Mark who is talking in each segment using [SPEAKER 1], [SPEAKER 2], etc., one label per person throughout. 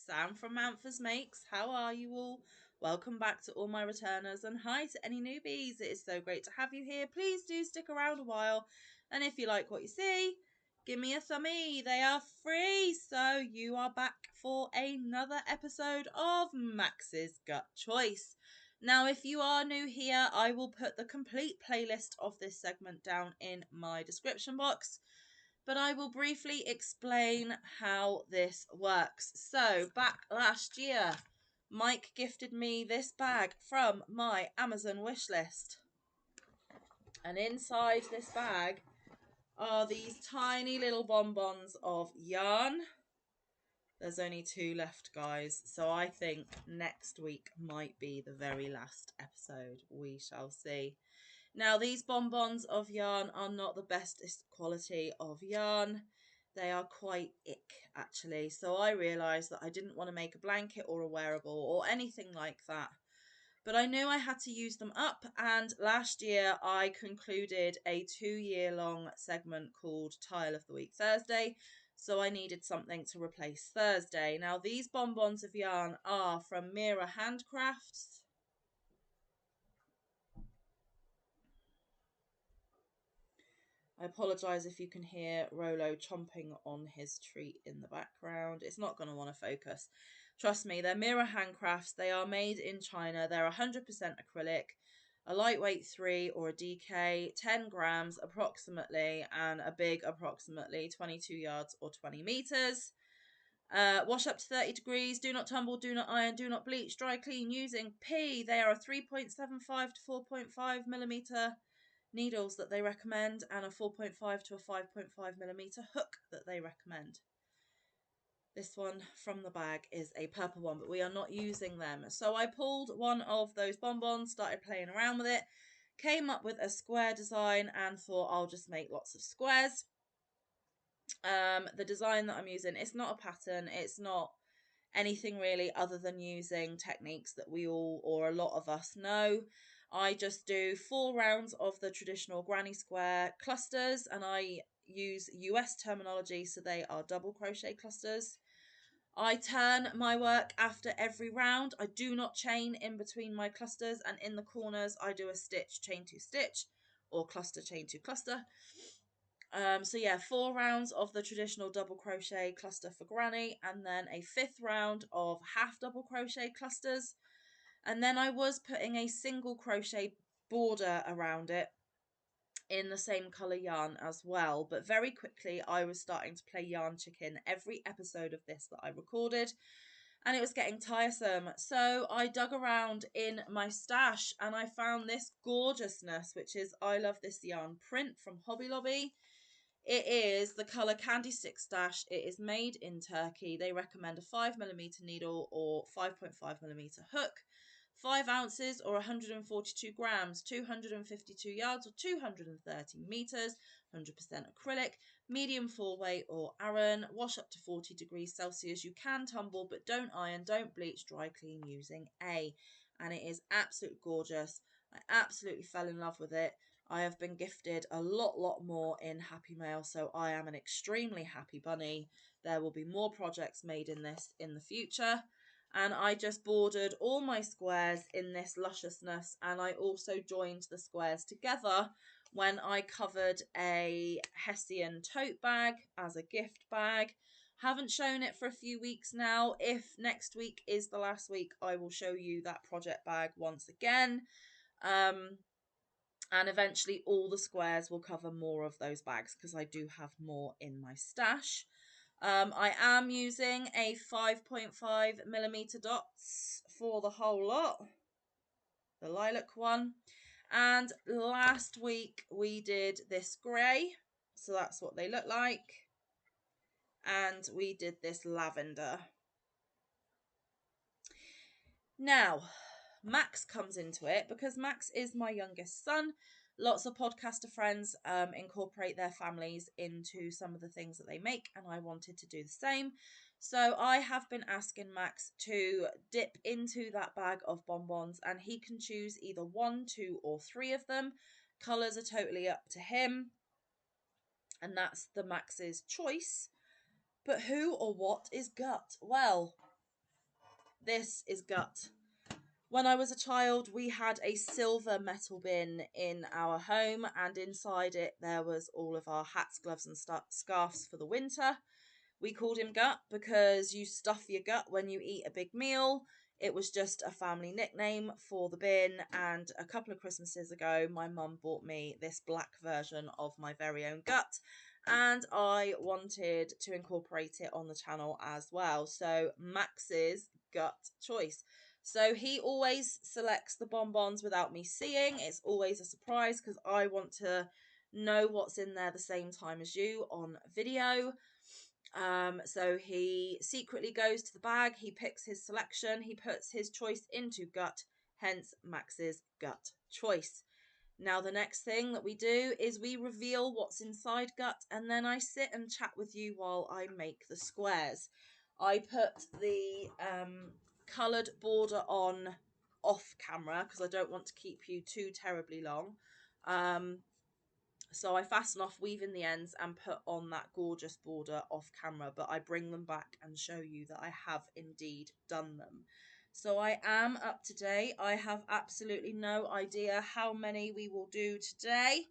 [SPEAKER 1] Sam from Manfa's Makes. How are you all? Welcome back to all my returners, and hi to any newbies. It is so great to have you here. Please do stick around a while, and if you like what you see, give me a thumbie. They are free. So you are back for another episode of Max's Gut Choice. Now, if you are new here, I will put the complete playlist of this segment down in my description box, but I will briefly explain how this works. So, back last year, Mike gifted me this bag from my Amazon wishlist. And inside this bag are these tiny little bonbons of yarn. There's only 2 left, guys, so I think next week might be the very last episode. We shall see. Now, these bonbons of yarn are not the bestest quality of yarn. They are quite ick, actually. So I realised that I didn't want to make a blanket or a wearable or anything like that. But I knew I had to use them up, and last year I concluded a 2-year-long segment called Tile of the Week Thursday, so I needed something to replace Thursday. Now, these bonbons of yarn are from Mira Handcrafts. I apologise if you can hear Rolo chomping on his treat in the background. It's not going to want to focus. Trust me, they're Mira Handcrafts. They are made in China. They're 100% acrylic, a lightweight 3 or a DK, 10 grams approximately, and a big approximately 22 yards or 20 metres. Wash up to 30 degrees. Do not tumble, do not iron, do not bleach. Dry clean using P. They are a 3.75 to 4.5 millimetre needles that they recommend, and a 4.5 to a 5.5 millimetre hook that they recommend. This one from the bag is a purple one, but we are not using them. So I pulled one of those bonbons, started playing around with it, came up with a square design and thought I'll just make lots of squares. The design that I'm using, it's not a pattern, it's not anything really other than using techniques that we all, or a lot of us, know. I just do 4 rounds of the traditional granny square clusters, and I use US terminology, so they are double crochet clusters. I turn my work after every round. I do not chain in between my clusters, and in the corners I do a stitch, chain 2 stitch, or cluster, chain 2 cluster. So yeah, 4 rounds of the traditional double crochet cluster for granny, and then a 5th round of half double crochet clusters. And then I was putting a single crochet border around it in the same colour yarn as well. But very quickly I was starting to play yarn chicken every episode of this that I recorded, and it was getting tiresome. So I dug around in my stash and I found this gorgeousness, which is I Love This Yarn print from Hobby Lobby. It is the colour Candy Stick Stash. It is made in Turkey. They recommend a 5mm needle or 5.5mm hook. 5 ounces or 142 grams, 252 yards or 230 metres, 100% acrylic, medium 4-weight or Aran, wash up to 40 degrees Celsius. You can tumble, but don't iron, don't bleach, dry clean using A. And it is absolutely gorgeous. I absolutely fell in love with it. I have been gifted a lot more in Happy Mail, so I am an extremely happy bunny. There will be more projects made in this in the future. And I just bordered all my squares in this lusciousness, and I also joined the squares together when I covered a Hessian tote bag as a gift bag. Haven't shown it for a few weeks now. If next week is the last week, I will show you that project bag once again. And eventually all the squares will cover more of those bags because I do have more in my stash. I am using a 5.5mm dots for the whole lot, the lilac one. And last week we did this grey, so that's what they look like. And we did this lavender. Now, Max comes into it because Max is my youngest son. Lots of podcaster friends incorporate their families into some of the things that they make, and I wanted to do the same. So I have been asking Max to dip into that bag of bonbons, and he can choose either 1, 2, or 3 of them. Colours are totally up to him, and that's the Max's choice. But who or what is Gutt? Well, This is Gutt. When I was a child, we had a silver metal bin in our home, and inside it there was all of our hats, gloves and scarves for the winter. We called him Gutt because you stuff your gut when you eat a big meal. It was just a family nickname for the bin, and a couple of Christmases ago my mum bought me this black version of my very own Gutt, and I wanted to incorporate it on the channel as well. So Max's Gutt choice. So he always selects the bonbons without me seeing. It's always a surprise because I want to know what's in there the same time as you on video. So he secretly goes to the bag, he picks his selection, he puts his choice into Gutt, hence Max's Gutt choice. Now the next thing that we do is we reveal what's inside Gutt, and then I sit and chat with you while I make the squares. I put the coloured border on off camera because I don't want to keep you too terribly long. So I fasten off, weave in the ends and put on that gorgeous border off camera, but I bring them back and show you that I have indeed done them. So I am up to date. I have absolutely no idea how many we will do today.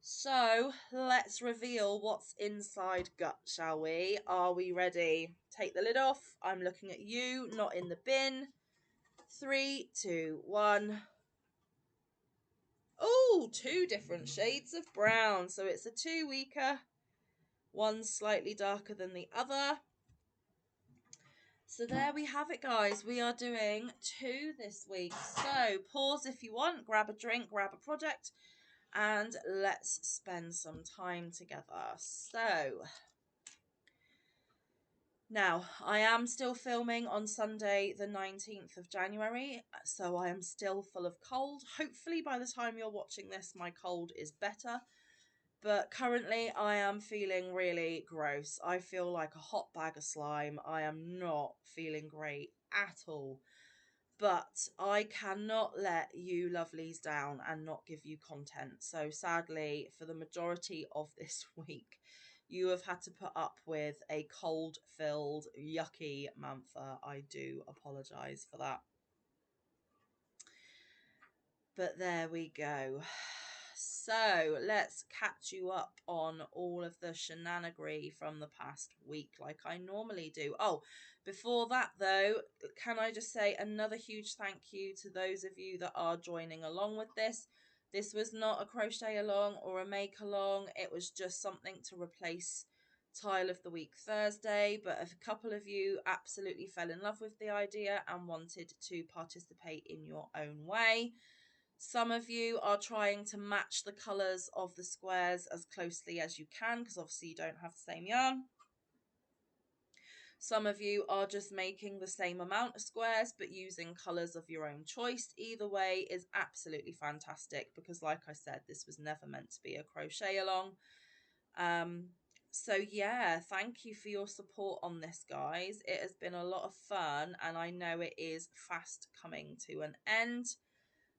[SPEAKER 1] So let's reveal what's inside Gutt, shall we? Are we ready? Take the lid off. I'm looking at you, not in the bin. 3, 2, 1. Oh, 2 different shades of brown. So it's a 2 weeker. One slightly darker than the other. So there we have it, guys. We are doing 2 this week. So pause if you want, grab a drink, grab a project, and let's spend some time together. So now, I am still filming on Sunday the 19th of January, so I am still full of cold. Hopefully by the time you're watching this, my cold is better. But currently I am feeling really gross. I feel like a hot bag of slime. I am not feeling great at all. But I cannot let you lovelies down and not give you content. So sadly, for the majority of this week, you have had to put up with a cold-filled, yucky Manfa. I do apologise for that. But there we go. So let's catch you up on all of the shenanigans from the past week like I normally do. Oh, before that though, can I just say another huge thank you to those of you that are joining along with this. This was not a crochet along or a make along. It was just something to replace Tile of the Week Thursday, but a couple of you absolutely fell in love with the idea and wanted to participate in your own way. Some of you are trying to match the colours of the squares as closely as you can because obviously you don't have the same yarn. Some of you are just making the same amount of squares but using colours of your own choice. Either way is absolutely fantastic because like I said, this was never meant to be a crochet along. So yeah, thank you for your support on this, guys. It has been a lot of fun and I know it is fast coming to an end.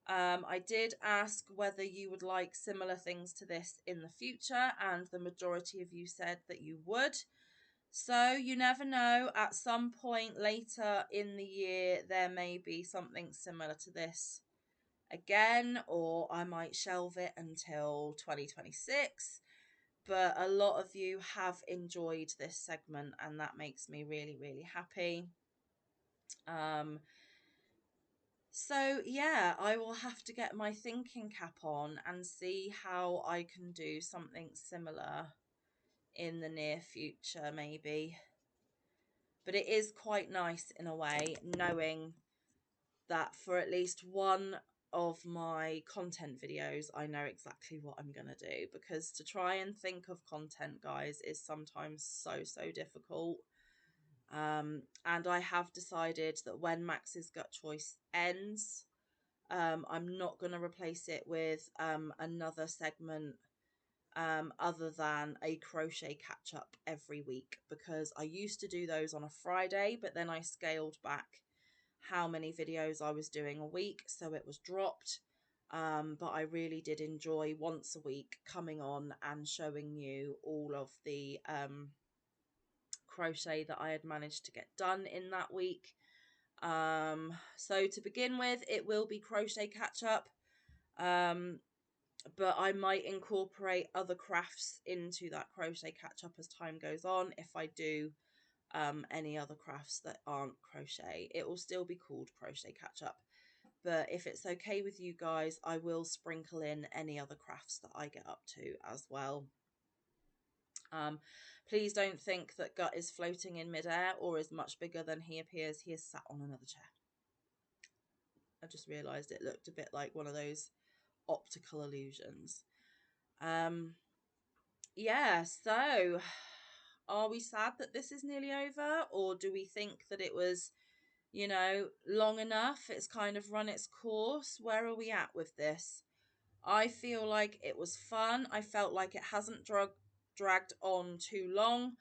[SPEAKER 1] I did ask whether you would like similar things to this in the future, and the majority of you said that you would. So you never know, at some point later in the year, there may be something similar to this again, or I might shelve it until 2026. But a lot of you have enjoyed this segment, and that makes me really, really happy. So yeah, I will have to get my thinking cap on and see how I can do something similar in the near future, maybe. But it is quite nice in a way, knowing that for at least one of my content videos, I know exactly what I'm going to do. Because to try and think of content, guys, is sometimes so difficult. And I have decided that when Max's Gutt choice ends, I'm not going to replace it with another segment other than a crochet catch up every week, because I used to do those on a Friday, but then I scaled back how many videos I was doing a week, so it was dropped. But I really did enjoy once a week coming on and showing you all of the crochet that I had managed to get done in that week. So to begin with, it will be crochet catch up. But I might incorporate other crafts into that crochet catch up as time goes on. If I do any other crafts that aren't crochet, it will still be called crochet catch up. But if it's okay with you guys, I will sprinkle in any other crafts that I get up to as well. Please don't think that Gutt is floating in midair or is much bigger than he appears. He is sat on another chair. I just realised it looked a bit like one of those optical illusions. Yeah, so are we sad that this is nearly over, or do we think that it was, long enough? It's kind of run its course. Where are we at with this? I feel like it was fun. I felt like it hasn't dragged on too long.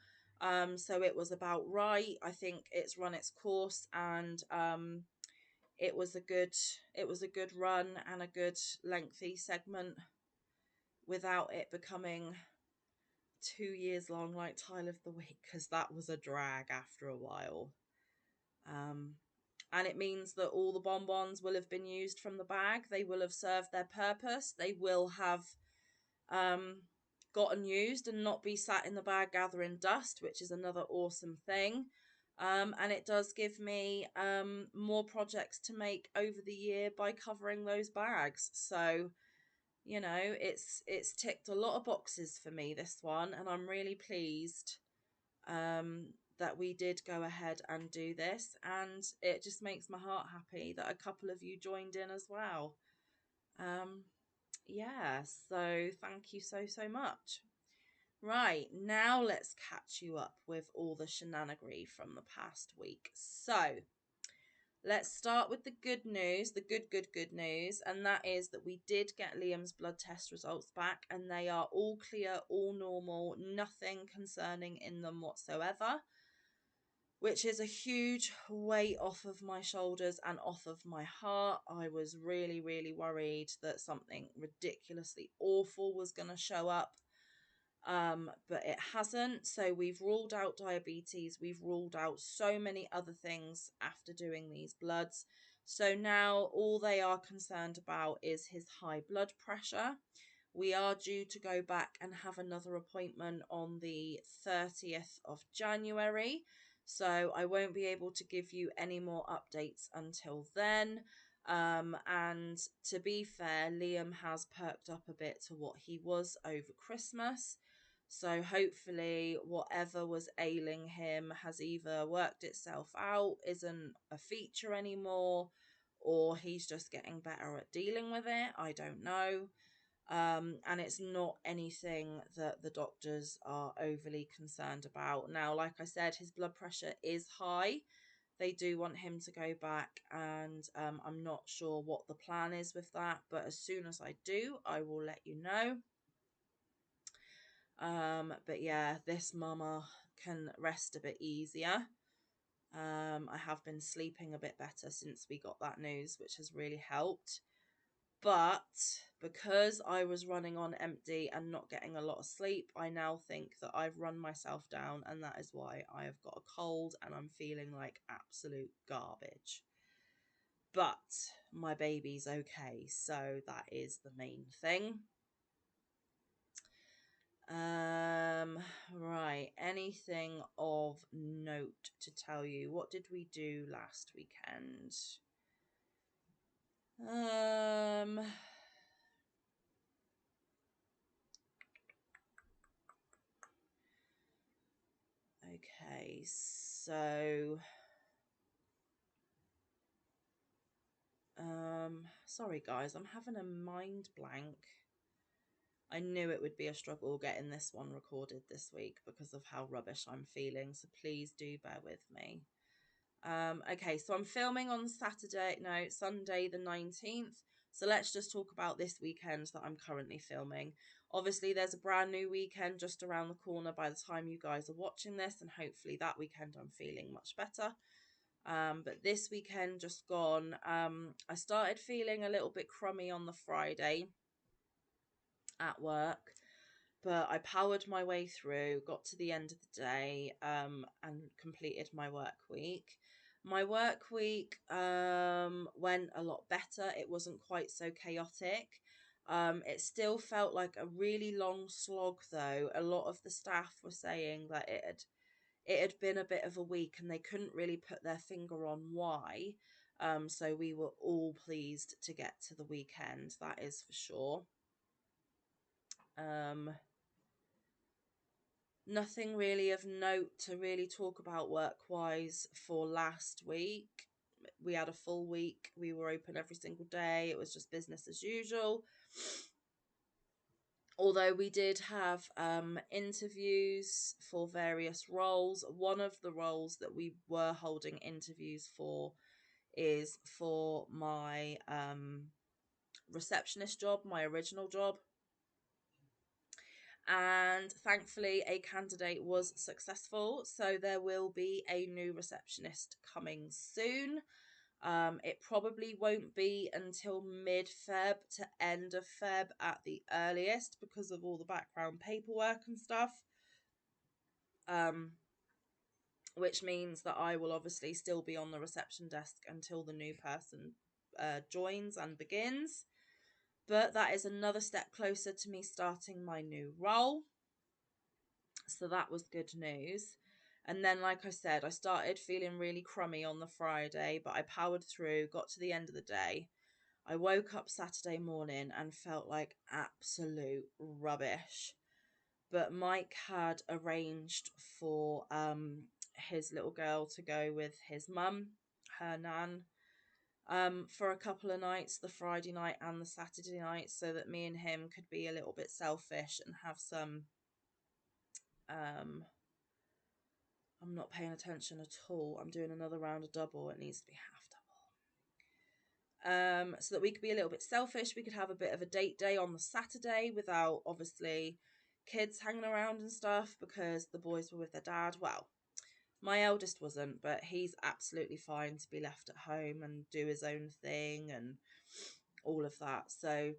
[SPEAKER 1] So it was about right. I think it's run its course, and it was a good run and a good lengthy segment without it becoming 2 years long like Tile of the Week, because that was a drag after a while. And it means that all the bonbons will have been used from the bag. They will have served their purpose. They will have gotten used and not be sat in the bag gathering dust, which is another awesome thing. And it does give me more projects to make over the year by covering those bags. So, it's ticked a lot of boxes for me, this one, and I'm really pleased that we did go ahead and do this, and it just makes my heart happy that a couple of you joined in as well. Yeah, so thank you so much. Right, now let's catch you up with all the shenanigery from the past week. So let's start with the good news, the good news, and that is that we did get Liam's blood test results back, and they are all clear, all normal, nothing concerning in them whatsoever, which is a huge weight off of my shoulders and off of my heart. I was really, really worried that something ridiculously awful was going to show up. But it hasn't. So we've ruled out diabetes. We've ruled out so many other things after doing these bloods. So now all they are concerned about is his high blood pressure. We are due to go back and have another appointment on the 30th of January. So I won't be able to give you any more updates until then. And to be fair, Liam has perked up a bit to what he was over Christmas. So hopefully whatever was ailing him has either worked itself out, isn't a feature anymore, or he's just getting better at dealing with it. I don't know. And it's not anything that the doctors are overly concerned about. Now, like I said, his blood pressure is high. They do want him to go back, and I'm not sure what the plan is with that, but as soon as I do, I will let you know. But yeah, this mama can rest a bit easier. I have been sleeping a bit better since we got that news, which has really helped. But because I was running on empty and not getting a lot of sleep, I now think that I've run myself down, and that is why I have got a cold and I'm feeling like absolute garbage. But my baby's okay, so that is the main thing. Right, anything of note to tell you? What did we do last weekend? Okay, so sorry guys, I'm having a mind blank. I knew it would be a struggle getting this one recorded this week because of how rubbish I'm feeling, so please do bear with me. Okay, so I'm filming on Sunday the 19th. So let's just talk about this weekend that I'm currently filming. Obviously, there's a brand new weekend just around the corner by the time you guys are watching this, and hopefully that weekend I'm feeling much better. But this weekend just gone, I started feeling a little bit crummy on the Friday at work, but I powered my way through, got to the end of the day, and completed my work week. My work week went a lot better. It wasn't quite so chaotic. It still felt like a really long slog, though. A lot of the staff were saying that it had been a bit of a week and they couldn't really put their finger on why. So we were all pleased to get to the weekend, that is for sure. Um, Nothing really of note to really talk about work wise for last week. We had a full week. We were open every single day. It was just business as usual. Although we did have interviews for various roles. One of the roles that we were holding interviews for is for my receptionist job, my original job. And thankfully, a candidate was successful. So there will be a new receptionist coming soon. It probably won't be until mid-Feb to end of Feb at the earliest because of all the background paperwork and stuff. Um, which means that I will obviously still be on the reception desk until the new person joins and begins. But that is another step closer to me starting my new role. So that was good news. And then, like I said, I started feeling really crummy on the Friday, but I powered through, got to the end of the day. I woke up Saturday morning and felt like absolute rubbish. But Mike had arranged for his little girl to go with his mum, her nan, for a couple of nights, the Friday night and the Saturday night, so that me and him could be a little bit selfish and have some I'm not paying attention at all. I'm doing another round of double. It needs to be half double. So that we could be a little bit selfish. We could have a bit of a date day on the Saturday without obviously kids hanging around and stuff because the boys were with their dad. Well, my eldest wasn't, but he's absolutely fine to be left at home and do his own thing and all of that. So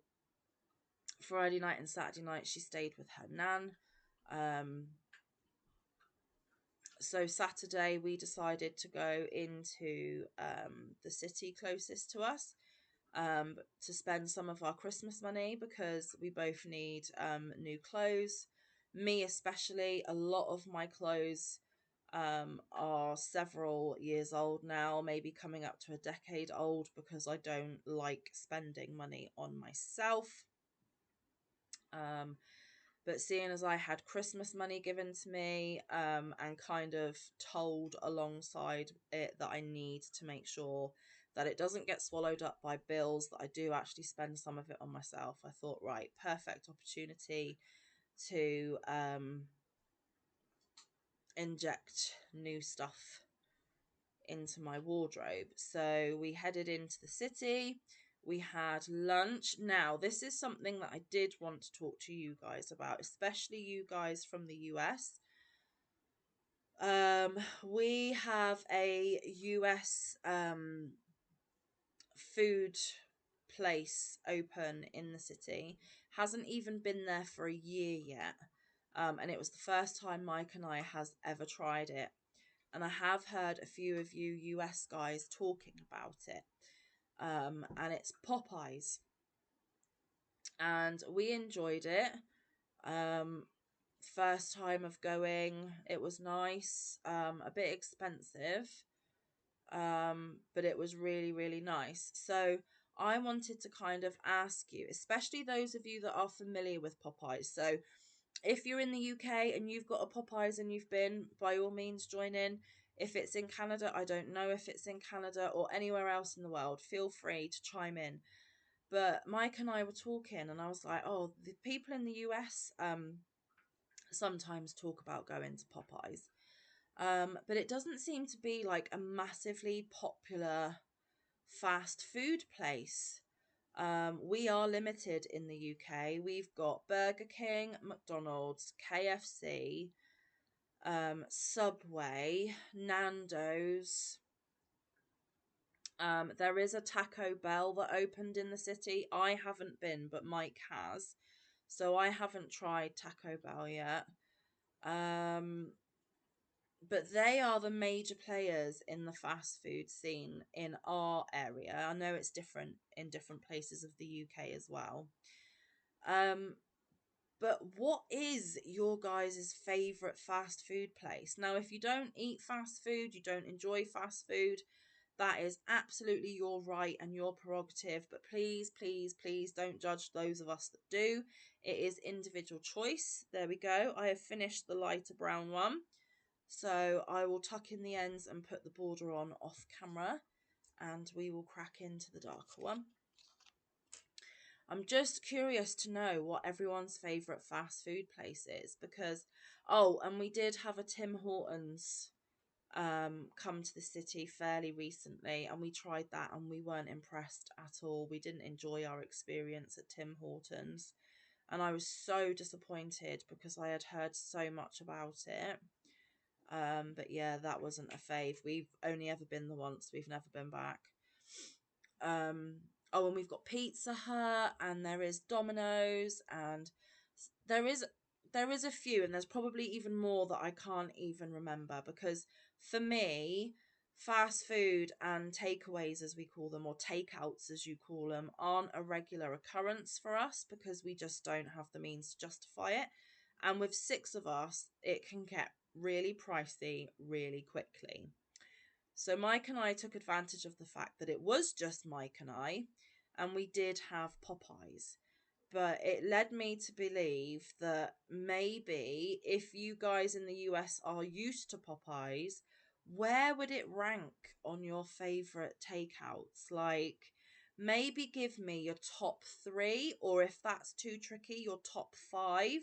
[SPEAKER 1] Friday night and Saturday night she stayed with her nan. So Saturday we decided to go into the city closest to us to spend some of our Christmas money because we both need new clothes. Me especially, a lot of my clothes are several years old now, maybe coming up to a decade old because I don't like spending money on myself. But seeing as I had Christmas money given to me and kind of told alongside it that I need to make sure that it doesn't get swallowed up by bills, that I do actually spend some of it on myself, I thought, right, perfect opportunity to inject new stuff into my wardrobe. So we headed into the city. We had lunch. Now, this is something that I did want to talk to you guys about, especially you guys from the US. We have a US food place open in the city. Hasn't even been there for a year yet. And it was the first time Mike and I has ever tried it. And I have heard a few of you US guys talking about it. And it's Popeyes. And we enjoyed it. First time of going, it was nice. A bit expensive. But it was really, really nice. So I wanted to kind of ask you, especially those of you that are familiar with Popeyes. So if you're in the UK and you've got a Popeyes and you've been, by all means join in. If it's in Canada, I don't know if it's in Canada or anywhere else in the world, feel free to chime in. But Mike and I were talking and I was like, oh, the people in the US sometimes talk about going to Popeyes. But it doesn't seem to be like a massively popular fast food place. We are limited in the UK. We've got Burger King, McDonald's, KFC, Subway, Nando's. There is a Taco Bell that opened in the city. I haven't been, but Mike has. So I haven't tried Taco Bell yet. but they are the major players in the fast food scene in our area. I know it's different in different places of the UK as well. Um, but what is your guys' favourite fast food place? Now, if you don't eat fast food, you don't enjoy fast food, that is absolutely your right and your prerogative. But please, please, please don't judge those of us that do. It is individual choice. There we go. I have finished the lighter brown one. So I will tuck in the ends and put the border on off camera, and we will crack into the darker one. I'm just curious to know what everyone's favourite fast food place is, because, oh, and we did have a Tim Hortons come to the city fairly recently, and we tried that and we weren't impressed at all. We didn't enjoy our experience at Tim Hortons, and I was so disappointed because I had heard so much about it. But yeah, that wasn't a fave. We've only ever been the once. We've never been back. Um, oh, and we've got Pizza Hut, and there is Domino's, and there is there is a few, and there's probably even more that I can't even remember, because for me, fast food and takeaways, as we call them, or takeouts as you call them, aren't a regular occurrence for us because we just don't have the means to justify it. And with six of us, it can get really pricey really quickly. So Mike and I took advantage of the fact that it was just Mike and we did have Popeyes. But it led me to believe that maybe if you guys in the US are used to Popeyes, where would it rank on your favorite takeouts? Like, maybe give me your top three, or if that's too tricky, your top five,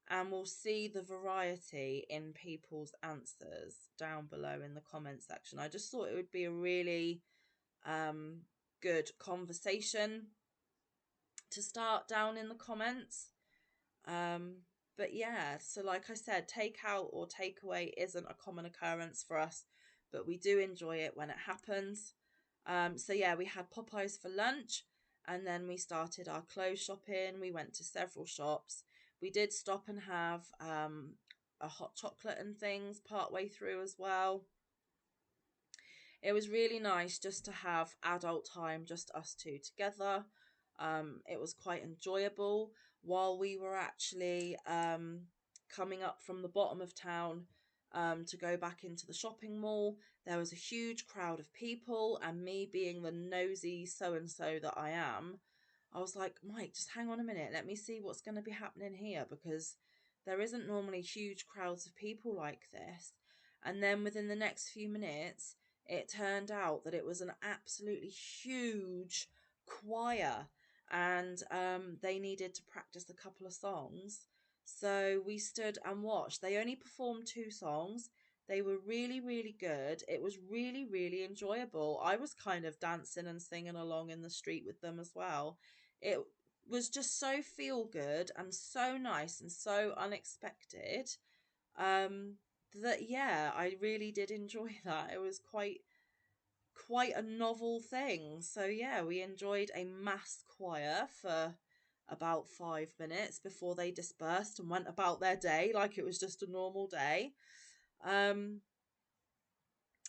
[SPEAKER 1] and we'll see the variety in people's answers down below in the comment section. I just thought it would be a really um, good conversation to start down in the comments. Um, but yeah, so like I said, takeout or takeaway isn't a common occurrence for us, but we do enjoy it when it happens. So yeah, we had Popeyes for lunch, and then we started our clothes shopping. We went to several shops. We did stop and have a hot chocolate and things part way through as well. It was really nice just to have adult time, just us two together. It was quite enjoyable while we were actually coming up from the bottom of town to go back into the shopping mall. There was a huge crowd of people, and me being the nosy so and so that I am, I was like, Mike, just hang on a minute. Let me see what's going to be happening here, because there isn't normally huge crowds of people like this. And then within the next few minutes, it turned out that it was an absolutely huge choir, and they needed to practice a couple of songs. So we stood and watched. They only performed two songs. They were really, really good. It was really, really enjoyable. I was kind of dancing and singing along in the street with them as well. It was just so feel good and so nice and so unexpected. Um, that yeah, I really did enjoy that. It was quite a novel thing. So yeah, we enjoyed a mass choir for about 5 minutes before they dispersed and went about their day like it was just a normal day. Um,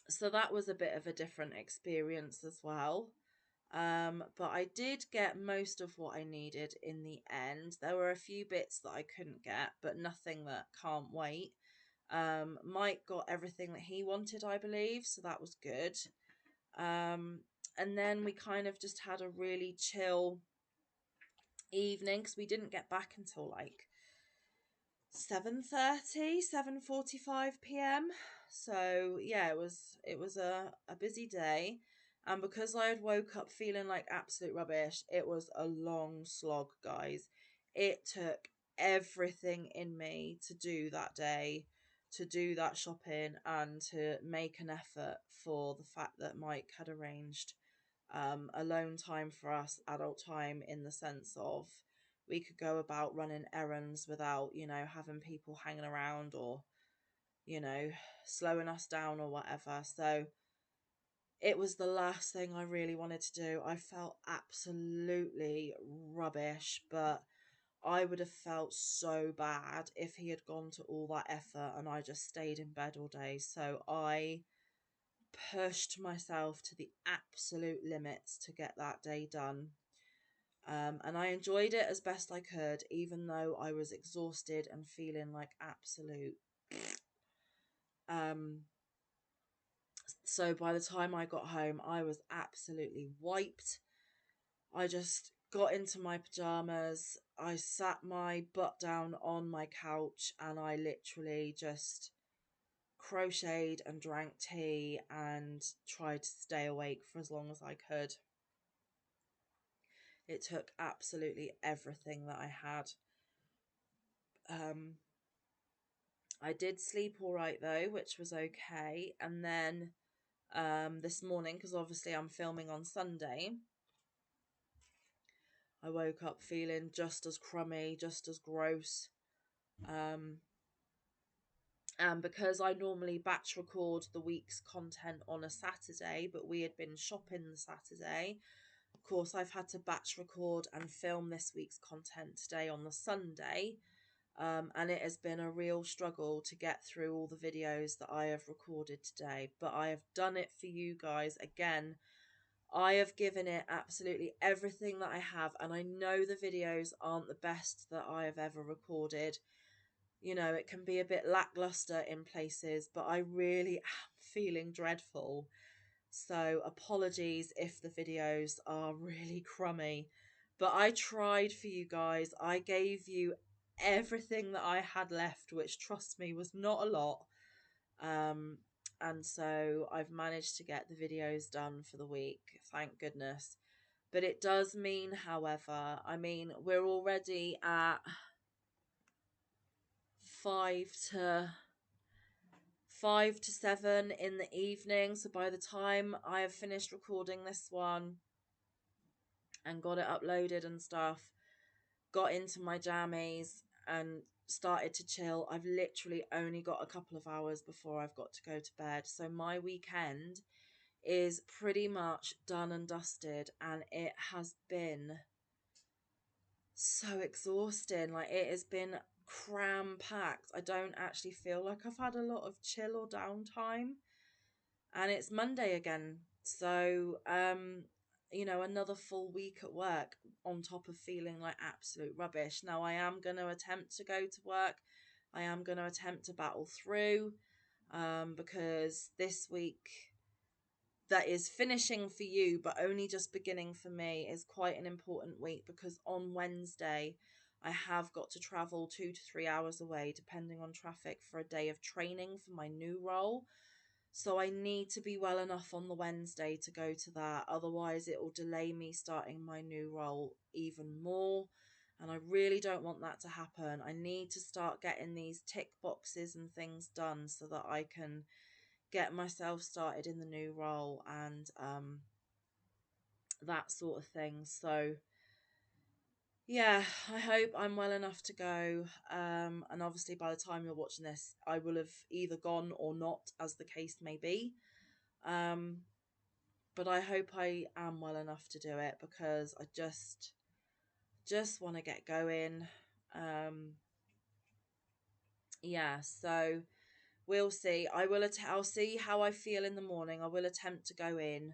[SPEAKER 1] so that was a bit of a different experience as well. But I did get most of what I needed in the end. There were a few bits that I couldn't get, but nothing that can't wait. Mike got everything that he wanted, I believe, so that was good. Um, and then we kind of just had a really chill evening because we didn't get back until like 7:45 p.m. So yeah, it was a busy day. And because I had woke up feeling like absolute rubbish, it was a long slog, guys. It took everything in me to do that day, to do that shopping, and to make an effort for the fact that Mike had arranged alone time for us, adult time, in the sense of we could go about running errands without, having people hanging around or, you know, slowing us down or whatever. So it was the last thing I really wanted to do. I felt absolutely rubbish, but I would have felt so bad if he had gone to all that effort and I just stayed in bed all day. So I pushed myself to the absolute limits to get that day done. And I enjoyed it as best I could, even though I was exhausted and feeling like absolute. Um, so by the time I got home, I was absolutely wiped. I just got into my pajamas. I sat my butt down on my couch and I literally just crocheted and drank tea and tried to stay awake for as long as I could. It took absolutely everything that I had. I did sleep all right though, which was okay. And then this morning, because obviously I'm filming on Sunday, I woke up feeling just as crummy, just as gross. Um, and because I normally batch record the week's content on a Saturday, but we had been shopping the Saturday, of course, I've had to batch record and film this week's content today on the Sunday. And it has been a real struggle to get through all the videos that I have recorded today, but I have done it for you guys. Again, I have given it absolutely everything that I have, and I know the videos aren't the best that I have ever recorded. You know, it can be a bit lackluster in places, but I really am feeling dreadful. So apologies if the videos are really crummy, but I tried for you guys. I gave you everything that I had left, which trust me was not a lot. Um, and so I've managed to get the videos done for the week, thank goodness. But it does mean, however, I mean, we're already at 5 to 7 in the evening. So by the time I have finished recording this one and got it uploaded and stuff, got into my jammies and started to chill, I've literally only got a couple of hours before I've got to go to bed. So my weekend is pretty much done and dusted, and it has been so exhausting. Like, it has been cram packed. I don't actually feel like I've had a lot of chill or downtime, and it's Monday again. So you know, another full week at work on top of feeling like absolute rubbish. Now I am going to attempt to go to work. I am going to attempt to battle through, because this week that is finishing for you but only just beginning for me is quite an important week, because on Wednesday I have got to travel 2 to 3 hours away depending on traffic for a day of training for my new role. So I need to be well enough on the Wednesday to go to that. Otherwise, it will delay me starting my new role even more. And I really don't want that to happen. I need to start getting these tick boxes and things done so that I can get myself started in the new role and that sort of thing. So yeah, I hope I'm well enough to go. And obviously by the time you're watching this, I will have either gone or not, as the case may be. But I hope I am well enough to do it, because I just want to get going. Yeah, so we'll see. I'll see how I feel in the morning. I will attempt to go in.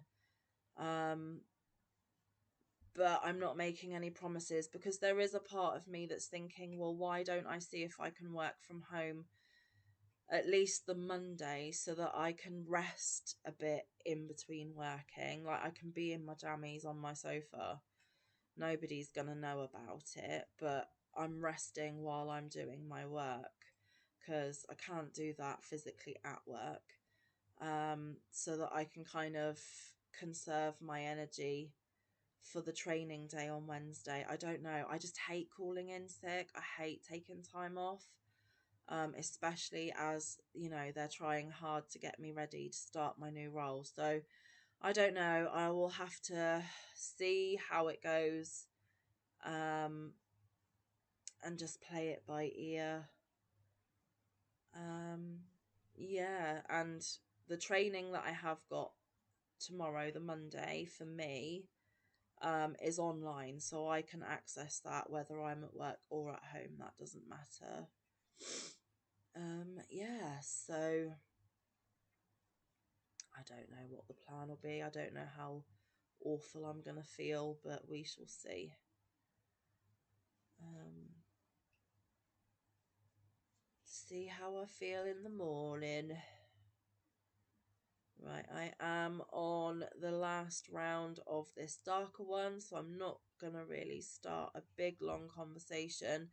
[SPEAKER 1] Um, but I'm not making any promises, because there is a part of me that's thinking, well, why don't I see if I can work from home at least the Monday, so that I can rest a bit in between working. Like, I can be in my jammies on my sofa. Nobody's going to know about it, but I'm resting while I'm doing my work, because I can't do that physically at work. So that I can kind of conserve my energy for the training day on Wednesday. I don't know. I just hate calling in sick. I hate taking time off. Especially as, you know, they're trying hard to get me ready to start my new role. So I don't know. I will have to see how it goes, and just play it by ear. Yeah, and the training that I have got tomorrow, the Monday, for me, is online, so I can access that whether I'm at work or at home. That doesn't matter. Yeah, so I don't know what the plan will be. I don't know how awful I'm going to feel, but we shall see. See how I feel in the morning. Right, I am on the last round of this darker one, so I'm not going to really start a big, long conversation.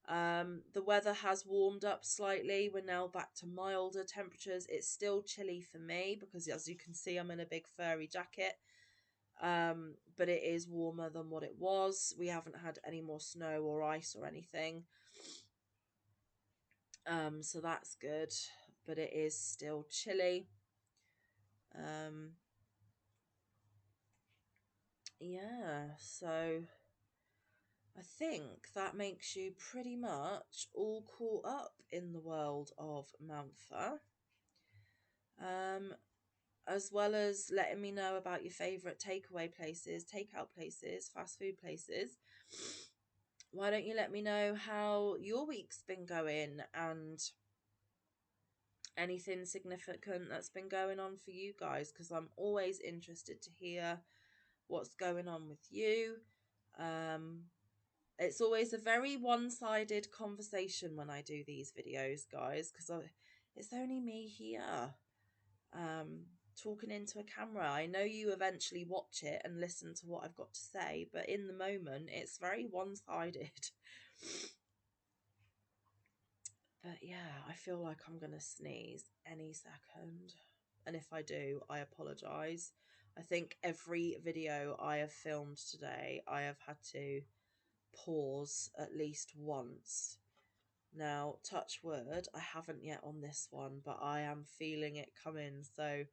[SPEAKER 1] The weather has warmed up slightly. We're now back to milder temperatures. It's still chilly for me because, as you can see, I'm in a big furry jacket. But it is warmer than what it was. We haven't had any more snow or ice or anything. So that's good, but it is still chilly. Yeah, so I think that makes you pretty much all caught up in the world of Manfa. As well as letting me know about your favourite takeaway places, takeout places, fast food places. Why don't you let me know how your week's been going and anything significant that's been going on for you guys, because I'm always interested to hear what's going on with you. It's always a very one-sided conversation when I do these videos, guys, because it's only me here talking into a camera. I know you eventually watch it and listen to what I've got to say, but in the moment it's very one-sided. But yeah, I feel like I'm gonna sneeze any second, and if I do, I apologise. I think every video I have filmed today I have had to pause at least once. Now, touch wood, I haven't yet on this one, but I am feeling it coming, so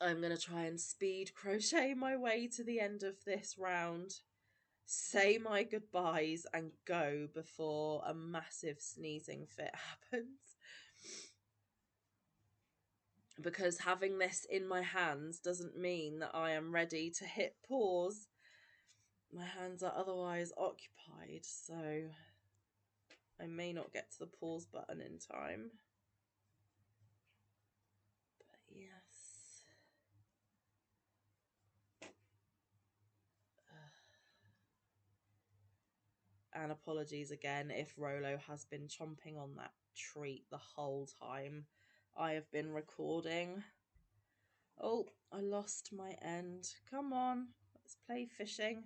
[SPEAKER 1] I'm going to try and speed crochet my way to the end of this round, say my goodbyes and go before a massive sneezing fit happens. Because having this in my hands doesn't mean that I am ready to hit pause. My hands are otherwise occupied, so I may not get to the pause button in time. But yes. And apologies again if Rolo has been chomping on that treat the whole time I have been recording. Oh, I lost my end. Come on, let's play fishing.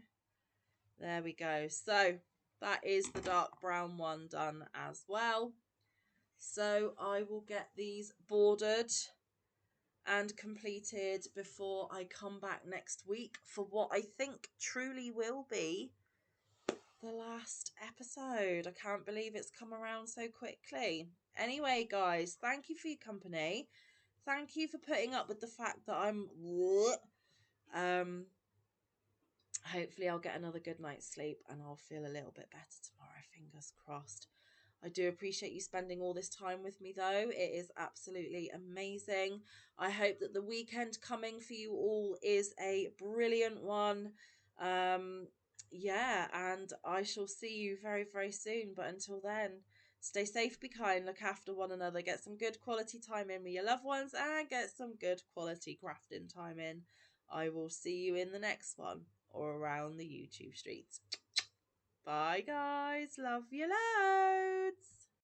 [SPEAKER 1] There we go. So that is the dark brown one done as well. So I will get these bordered and completed before I come back next week for what I think truly will be the last episode. I can't believe it's come around so quickly. Anyway, guys, thank you for your company. Thank you for putting up with the fact that I'm hopefully I'll get another good night's sleep and I'll feel a little bit better tomorrow, fingers crossed. I do appreciate you spending all this time with me, though. It is absolutely amazing. I hope that the weekend coming for you all is a brilliant one. Yeah, and I shall see you very, very soon. But until then, stay safe, be kind, look after one another, get some good quality time in with your loved ones, and get some good quality crafting time in. I will see you in the next one or around the YouTube streets. Bye, guys. Love you loads.